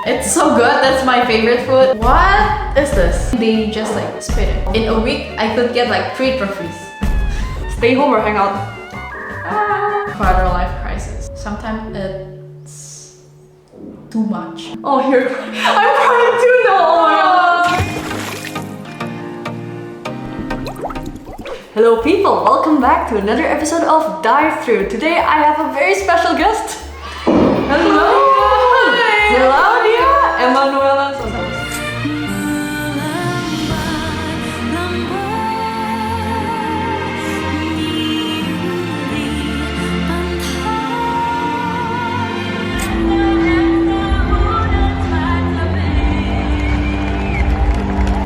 It's so good. That's my favorite food. What is this? They just like spit it. In a week, I could get like 3 trophies. Stay home or hang out? Quarter life crisis. Sometimes it's too much. Oh, here. I'm crying too now. Oh my god. Hello people, welcome back to another episode of DiveThru. Today I have a very special guest. Hello! Hi. Claudia Emmanuela Santoso.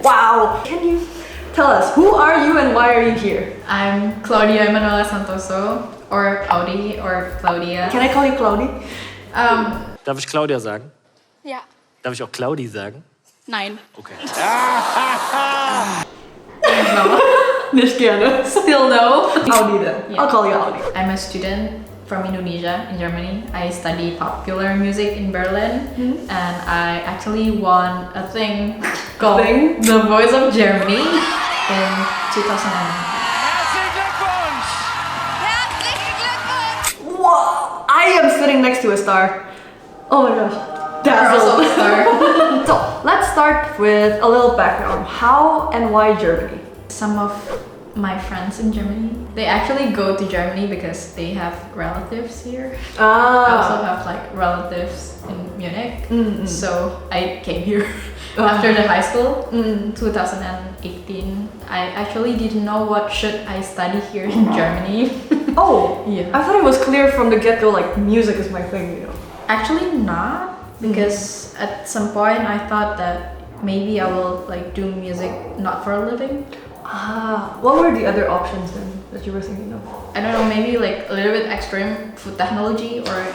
Wow! Can you tell us, who are you and why are you here? I'm Claudia Emmanuela Santoso, or Audi, or Claudia. Can I call you Claudie? Darf ich Claudia sagen? Ja. Darf ich auch Claudi sagen? Nein. Okay. No. Nicht gerne. Still no. Audi then. Yeah. I'll call you Audi. I'm a student from Indonesia, in Germany. I study popular music in Berlin, and I actually won a thing called The Voice of Germany in 2009. Wow! I am sitting next to a star. Oh my gosh. You're also a star. So, let's start with a little background. How and why Germany? Some of my friends in Germany, they actually go to Germany because they have relatives here. I also have like relatives in Munich. So I came here after the high school, 2018. I actually didn't know what should I study here in Germany. Oh, yeah. I thought it was clear from the get-go, like music is my thing, you know. Actually not, because at some point I thought that maybe I will like do music not for a living. What were the other options then that you were thinking of? I don't know, maybe like a little bit extreme food technology or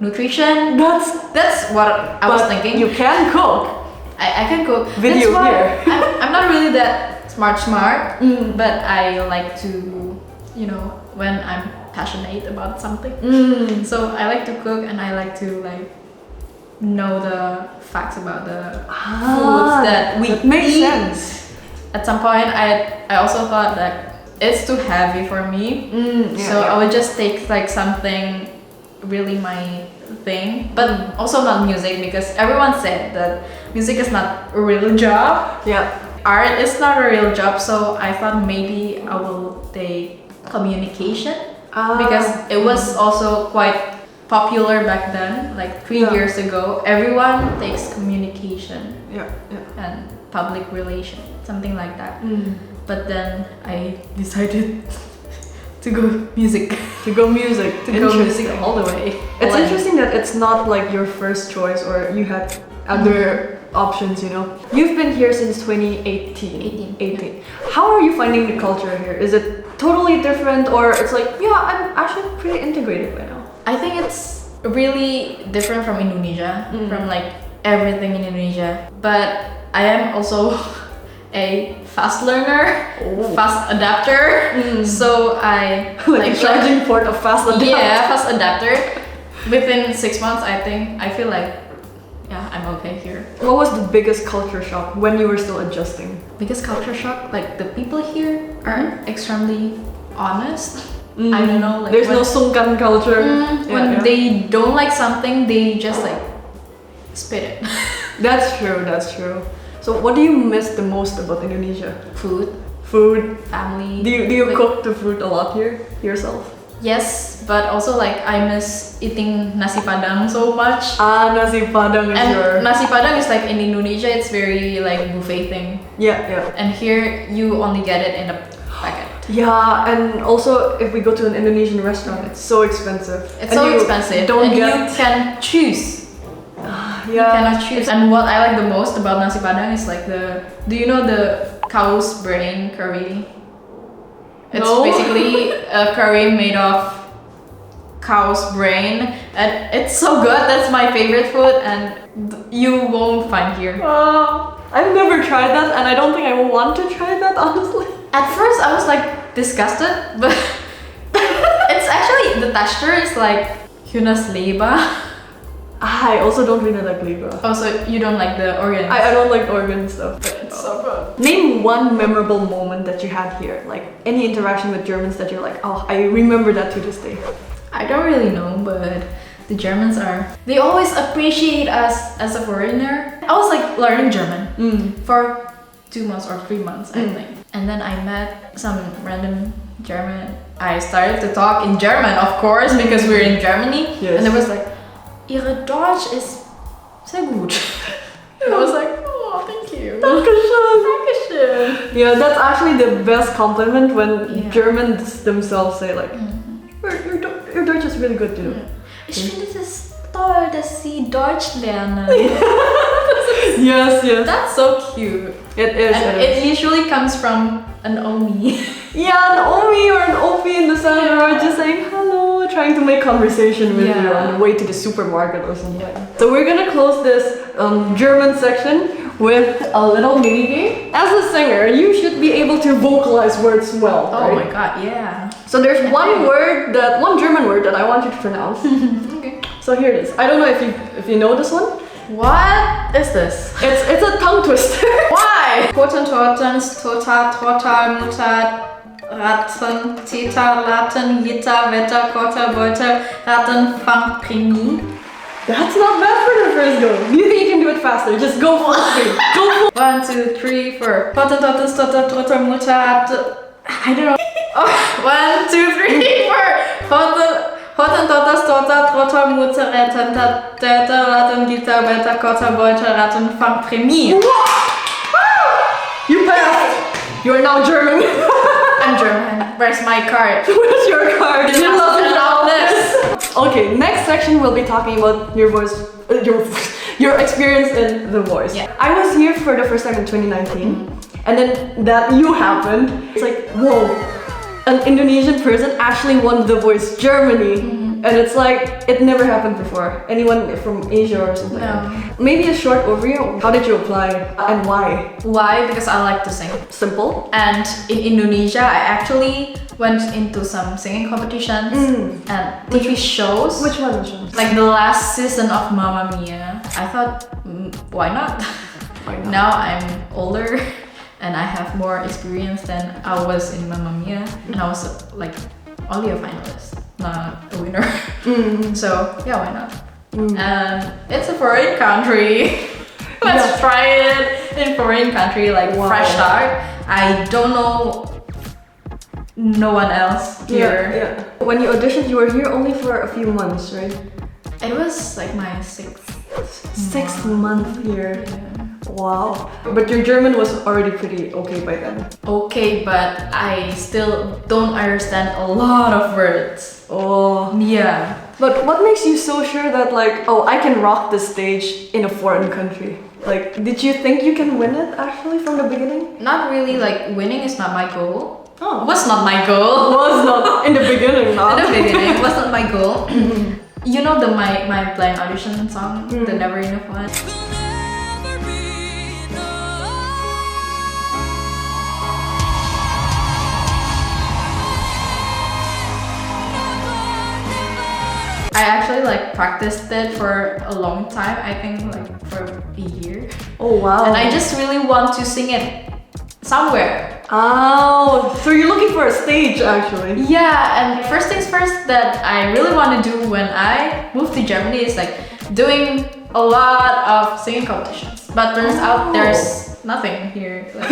nutrition. That's what I was thinking. You can cook. I can cook. Video That's why here. I'm not really that smart, but I like to, you know, when I'm passionate about something. So I like to cook and I like to like know the facts about the foods that we makes eat. sense. At some point, I also thought that it's too heavy for me, so I would just take like something really my thing, but also not music, because everyone said that music is not a real job. Yeah. Art is not a real job, so I thought maybe I will take communication, because it was also quite popular back then, like 3 years ago. Everyone takes communication and public relation, something like that. But then I decided to go music. To go music. To go music all the way. It's interesting that it's not like your first choice or you had other options, you know. You've been here since 2018. 18. How are you finding the culture here? Is it totally different, or it's like, yeah, I'm actually pretty integrated by now? I think it's really different from Indonesia, from like everything in Indonesia. But I am also a fast learner, fast adapter. So I like a charging port of fast adapter. Yeah, fast adapter. Within 6 months, I feel like, yeah, I'm okay here. What was the biggest culture shock when you were still adjusting? Biggest culture shock, like the people here are extremely honest. I don't know, like there's no sungkan culture. When they don't like something, they just like spit it. That's true. So what do you miss the most about Indonesia? Food, family. Do you cook the food a lot here yourself? Yes, but also like I miss eating nasi Padang so much. Nasi Padang is your... Nasi Padang is like in Indonesia, it's very like buffet thing. Yeah. And here you only get it in a packet. Yeah, and also if we go to an Indonesian restaurant, it's so expensive. It's so expensive, and you can choose. You cannot choose. And what I like the most about nasi Padang is like do you know the cow's brain curry? It's basically a curry made of cow's brain, and it's so good. That's my favorite food, and you won't find here. I've never tried that, and I don't think I will want to try that, honestly. At first I was like disgusted, but it's actually, the texture is like Hunasleber. I also don't really like Libra. Also, you don't like the organ. I don't like organ stuff. But it's so fun. Name one memorable moment that you had here, like any interaction with Germans that you're like, oh, I remember that to this day. I don't really know, but the Germans they always appreciate us as a foreigner. I was like learning German for 2 months or 3 months, I think. And then I met some random German. I started to talk in German, of course, because we're in Germany. Yes. And it was like, Ihre Deutsch ist sehr gut. And I was like, oh, thank you. Dankeschön. Yeah, that's actually the best compliment when Germans themselves say like, your Deutsch is really good too. Ich finde es toll, dass Sie Deutsch lernen. Yes. That's so cute. It is. And it usually comes from an Omi. Yeah, an Omi or an Opi in the center, just saying hello, trying to make conversation with you on the way to the supermarket or something. So we're gonna close this German section with a little mini game. As a singer, you should be able to vocalize words well. Oh right? my god, yeah. So there's one German word that I want you to pronounce. Okay. So here it is. I don't know if you know this one. What is this? It's a tongue twister. Why? Potentotens, Tota, Trotta, Mutter, Ratten, Theta, Latten, Gitter, Wetter, Kotter, Beuter, Ratten, Fang, Primi. That's not bad for the first go. Do you think you can do it faster? Just go full speed. Go full. 1, 2, 3, 4. Potentotens, Tota, Trotta, Mutter, I don't know. Oh, 1, 2, 3, 4. Hotentotas, Tota, Trotta, Mutter, Retten, Täter, Ratten, Gitter, Wetter, Kotter, Beuter, Ratten, Fang, Primi. You passed. You are now German. I'm German. Where's my card? Where's your card? You must know this. Okay, next section we'll be talking about your voice, your experience in The Voice. Yeah. I was here for the first time in 2019, and then that you happened. It's like, whoa, an Indonesian person actually won The Voice Germany. And it's like, it never happened before. Anyone from Asia or something. No. Maybe a short overview. How did you apply and why? Why? Because I like to sing. Simple. And in Indonesia, I actually went into some singing competitions and TV shows. Which one? Like the last season of Mamma Mia. I thought, why not? Why not? Now I'm older and I have more experience than I was in Mamma Mia. And I was like only a finalist, not a winner. So yeah, why not? And it's a foreign country. Let's try it in foreign country, like fresh start. I don't know no one else here. Yeah. When you auditioned, you were here only for a few months, right? It was like my sixth month here. Yeah. Wow. But your German was already pretty okay by then. Okay, but I still don't understand a lot of words. Oh. Yeah. But what makes you so sure that like, oh, I can rock the stage in a foreign country? Like, did you think you can win it actually from the beginning? Not really, like winning is not my goal. Oh. Was not my goal. Was not in the beginning, not. In the beginning, was not my goal. You know the my blind audition song, the Never Enough one? I actually like practiced it for a long time, I think like for a year. Oh wow. And I just really want to sing it somewhere. Oh, so you're looking for a stage actually. Yeah, and first things first that I really want to do when I move to Germany is like doing a lot of singing competitions. But turns out there's nothing here. Like,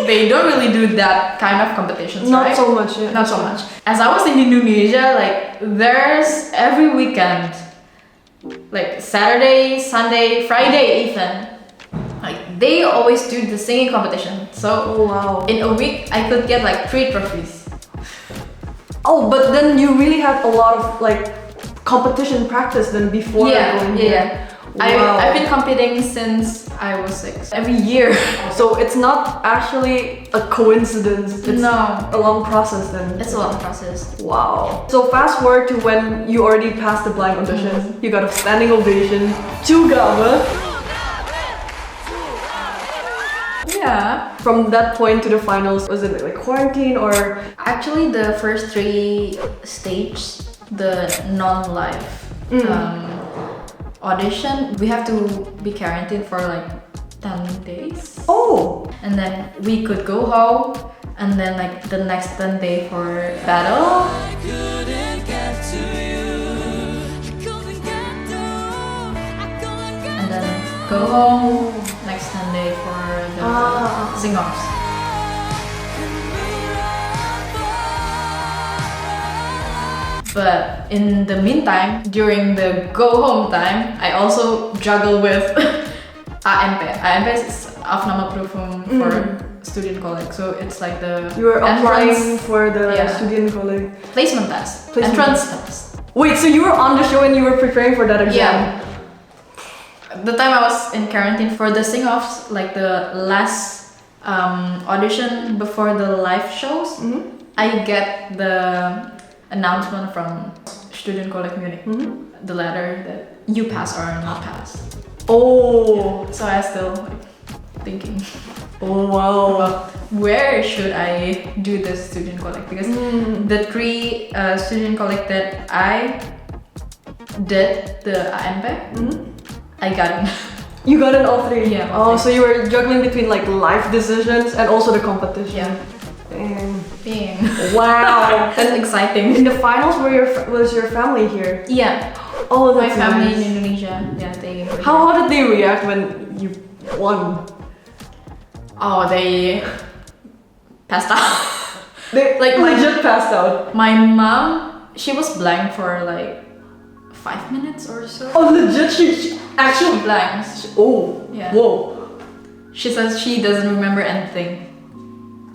they don't really do that kind of competitions, Not right? so much, yeah. Not so much. As I was in Indonesia, like there's every weekend, like Saturday, Sunday, Friday even. Like they always do the singing competition. So wow. in a week I could get like 3 trophies. Oh, but then you really had a lot of like competition practice then before going here. Yeah. Wow. I've been competing since I was 6. Every year. So it's not actually a coincidence. It's No. a long process then. It's a long process. Wow. So fast forward to when you already passed the blind audition. You got a standing ovation. Zugabe. Yeah. From that point to the finals, was it like quarantine or? Actually, the first 3 stages, the non-live, audition, we have to be quarantined for like 10 days. Oh! And then we could go home, and then like the next 10 day for battle. And then go home, next 10 day for the sing-offs. But in the meantime, during the go home time, I also juggle with ANP. ANP is Afnamaproefing for Studienkolleg. So it's like the You were applying entrance for the Studienkolleg placement test. Placement Entrance test. Wait, so you were on the show and you were preparing for that exam? Yeah. The time I was in quarantine for the sing-offs, like the last audition before the live shows, I get the announcement from Studienkolleg Munich, the letter that you pass or not pass. Oh! So I still like thinking, Oh wow! well, where should I do this Studienkolleg? Because the 3 Studienkolleg that I did, the ANP, I got in. You got in all 3? Yeah. Oh, so you were juggling between like life decisions and also the competition. Yeah. Dang. Dang. Wow! That's exciting. In the finals, was your family here? Yeah. Oh, My that's family nice. in Indonesia, yeah, they. How did they react when you won? Oh, they passed out. They Like, legit passed out. My mom, she was blank for like 5 minutes or so. Oh, legit? She Actual blanks. Oh. Yeah. Whoa. She says she doesn't remember anything.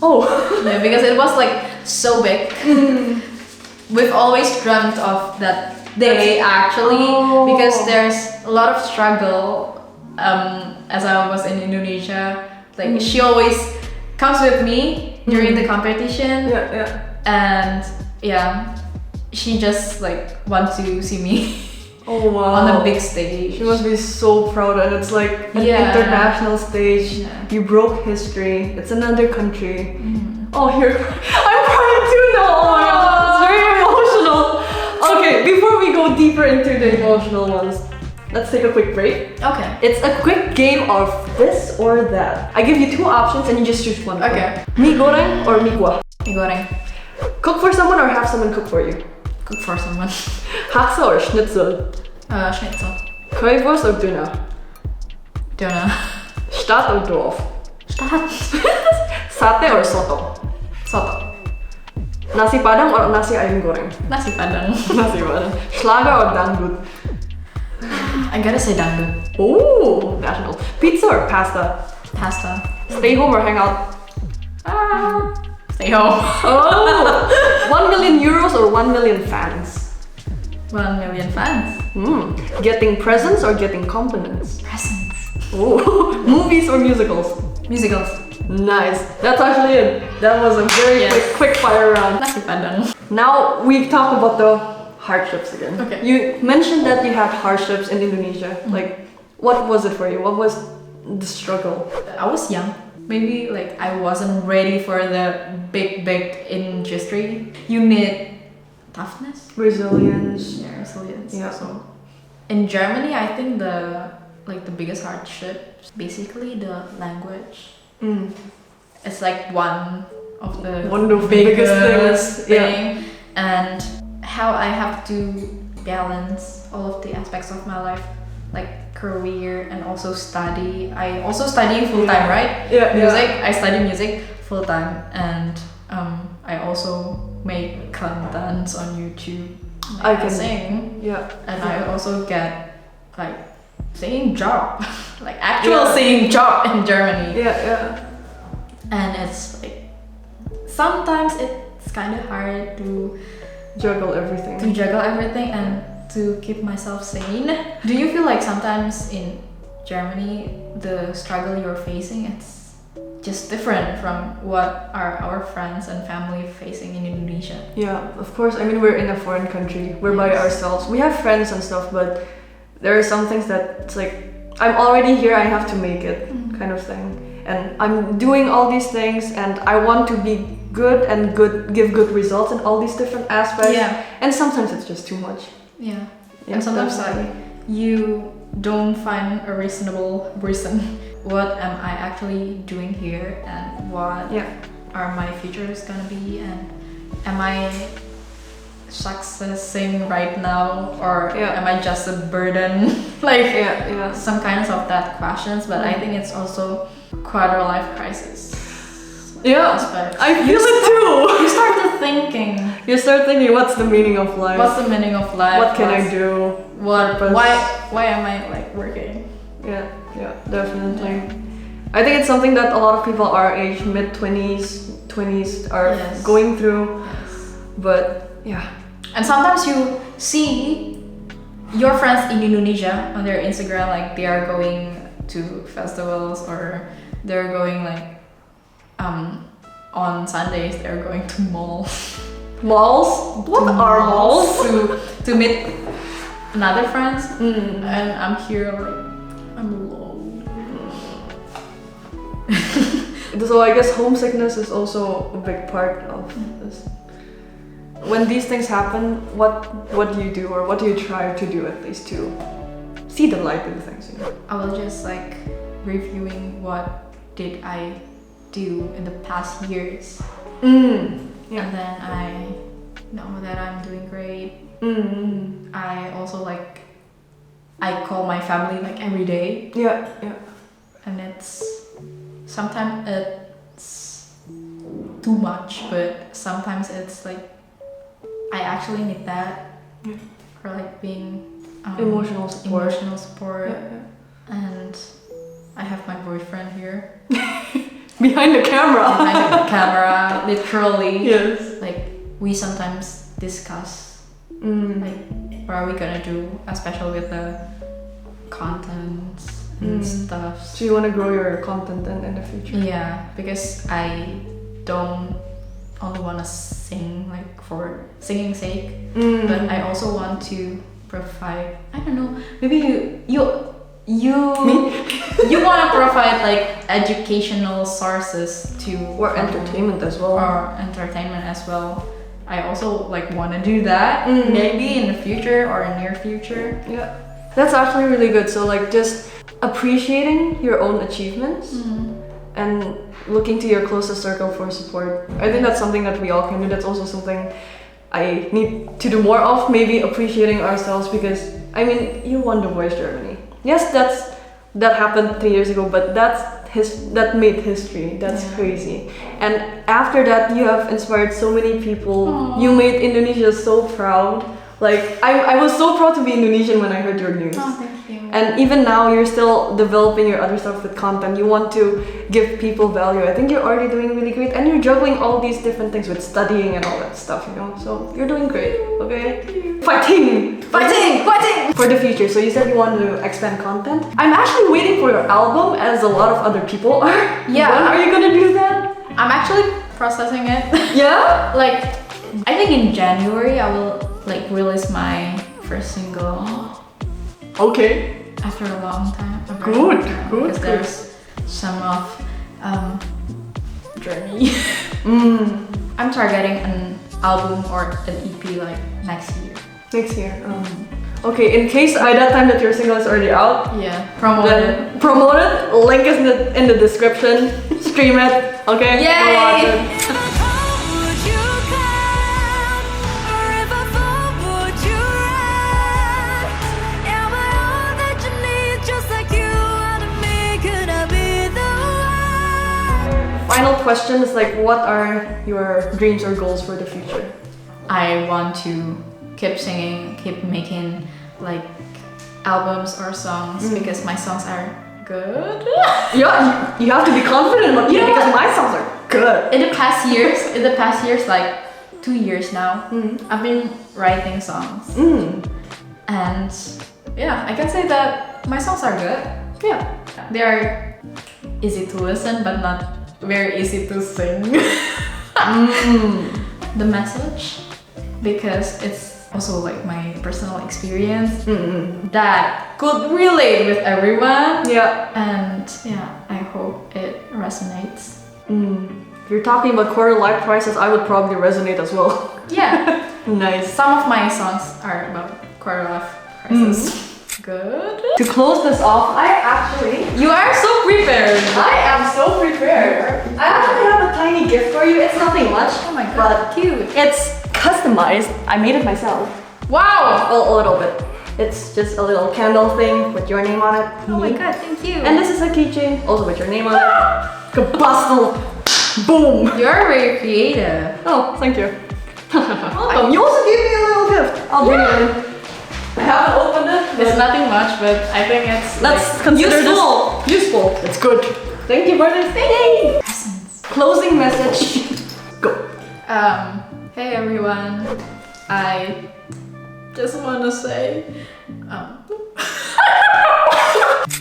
Oh. Yeah, because it was like so big. We've always dreamt of that day actually, because there's a lot of struggle. As I was in Indonesia, like she always comes with me during the competition. Yeah. And yeah, she just like wants to see me Oh wow. on a big stage. She must be so proud, and it's like an international stage. Yeah. You broke history. It's another country. Oh, here I'm crying too now. Oh my god, it's very emotional. Okay, before we go deeper into the emotional ones, let's take a quick break. Okay. It's a quick game of this or that. I give you 2 options and you just choose one. Okay. Mie goreng or mie kuah? Mie goreng. Cook for someone or have someone cook for you? Cook for someone. Haxe or schnitzel? Schnitzel. Currywurst or Döner? Döner. Stadt or Dorf? Stadt. Sate or soto? Soto. Nasi Padang or nasi ayam goreng? Nasi Padang. Nasi Padang. Schlager or dangdut? I gotta say dangdut. Ooh, national. Pizza or pasta? Pasta. Stay home or hang out? Stay home. Oh, 1 million euros or 1 million fans? 1 million fans. Getting presents or getting compliments? Presents. Ooh, movies or musicals? Musicals. Nice. That's actually it. That was a very quick fire round. Nasi Padang. Now we've talked about the hardships again. Okay. You mentioned that you had hardships in Indonesia. Like, what was it for you? What was the struggle? I was young. Maybe like I wasn't ready for the big industry. You need toughness, Resilience. resilience. Yeah. So in Germany, I think the biggest hardship is basically the language. It's like one of the biggest thing, and how I have to balance all of the aspects of my life, like career and also study. I also study full time, right? Yeah. Music. I study music full time, and I also make contents on YouTube. I can sing. Yeah. And I also get like singing job, like actual singing job in Germany. Yeah. And it's like sometimes it's kind of hard to Juggle everything. and to keep myself sane. Do you feel like sometimes in Germany the struggle you're facing it's just different from what are our friends and family facing in Indonesia? Yeah, of course. I mean, we're in a foreign country. We're by ourselves. We have friends and stuff, but there are some things that it's like, I'm already here, I have to make it, kind of thing. And I'm doing all these things and I want to be good and give good results in all these different aspects. Yeah. And sometimes it's just too much. Yeah. Yeah, And sometimes definitely. you don't find a reasonable reason what am I actually doing here and what are my futures gonna be, and am I successing right now, or am I just a burden? Like some kinds of that questions, but I think it's also quarter life crisis. Aspect. I feel it too. You start thinking. You start thinking, what's the meaning of life? What's the meaning of life? What can I do? What? Why am I like working? Yeah, definitely. I think it's something that a lot of people our age, mid-20s are going through. Yes. But and sometimes you see your friends in Indonesia on their Instagram, like they are going to festivals, or they're going like on Sundays they're going to malls. Malls? What are malls? To meet another friends, and I'm here like I'm alone. So I guess homesickness is also a big part of this. When these things happen, what do you do, or what do you try to do at least to see the light in things? You know? I will just like reviewing what did I do in the past years, and then I know that I'm doing great. I also like I call my family like every day. And it's sometimes it's too much, but sometimes it's like I actually need that for like being emotional support. And I have my boyfriend here. Behind the camera. Literally. Yes. Like we sometimes discuss like what are we gonna do, especially with the content and stuff. So you want to grow your content then in the future? Yeah, because I don't only want to sing like for singing's sake, but I also want to provide. I don't know. Maybe you want to provide like educational sources to or entertainment as well. I also like want to do that maybe in the future or in near future. Yeah, that's actually really good. So like just appreciating your own achievements and looking to your closest circle for support. I think that's something that we all can do. That's also something I need to do more of, maybe appreciating ourselves, because I mean, you won The Voice Germany. Yes, that happened 3 years ago, but that made history. That's crazy. And after that, you have inspired so many people. Aww. You made Indonesia so proud. Like I was so proud to be Indonesian when I heard your news. Oh, thank you. And even now, you're still developing your other stuff with content. You want to give people value. I think you're already doing really great, and you're juggling all these different things with studying and all that stuff. You know, so you're doing great. Okay, fighting for the future. So you said you want to expand content. I'm actually waiting for your album, as a lot of other people are. Yeah. When are you gonna do that? I'm actually processing it. Yeah. Like, I think in January I will like release my first single. Okay. After a long time. Good. Because there's some of journey. I'm targeting an album or an EP like next year. Next year. Okay, in case by that time that your single is already out, promote it. Link is in the description. Stream it. Okay. Yay! Go watch it. Final question is like, what are your dreams or goals for the future? I want to keep singing, keep making like albums or songs because my songs are good. Yeah, you have to be confident about it because my songs are good. In the past years, like 2 years now, I've been writing songs. And yeah, I can say that my songs are good. Yeah, they are easy to listen, but not very easy to sing. The message, because it's also like my personal experience that could relate with everyone. Yeah, and I hope it resonates. If you're talking about quarter life crisis, I would probably resonate as well. Yeah. Nice. Some of my songs are about quarter life crisis. Good. To close this off, You are so prepared. I am so prepared. I actually have a tiny gift for you. It's nothing much. Oh my god, But cute. it's customized. I made it myself. Wow. Well, a little bit. It's just a little candle thing with your name on it. Oh my god, thank you. And this is a keychain, also with your name on it. Kabustle! Boom! You're very creative. Oh, thank you. Welcome. You also gave me a little gift. I'll bring it in. I haven't opened it. It's nothing much, but I think it's Let's like, consider useful. this useful. It's good. Thank you for this. Yay! Closing message. Go. Hey everyone. I just want to say,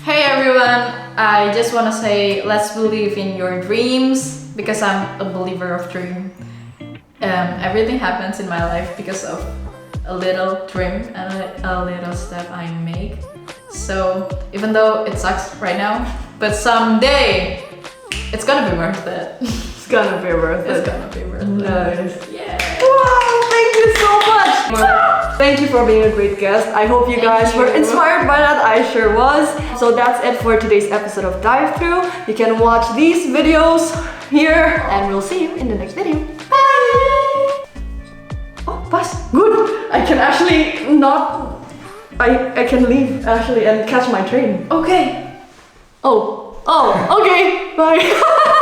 hey everyone. I just want to say, let's believe in your dreams because I'm a believer of dream. Everything happens in my life because of a little dream and a little step I make. So even though it sucks right now, but someday it's gonna be worth it. It's gonna be worth it. It's gonna be worth it. Nice. Yeah. Wow, thank you so much. Thank you for being a great guest. I hope you guys were inspired by that. I sure was. So that's it for today's episode of DiveThru. You can watch these videos here and we'll see you in the next video. Bye! Oh, pass. Good. I can actually not... I can leave actually and catch my train. Okay. Oh, okay. Bye.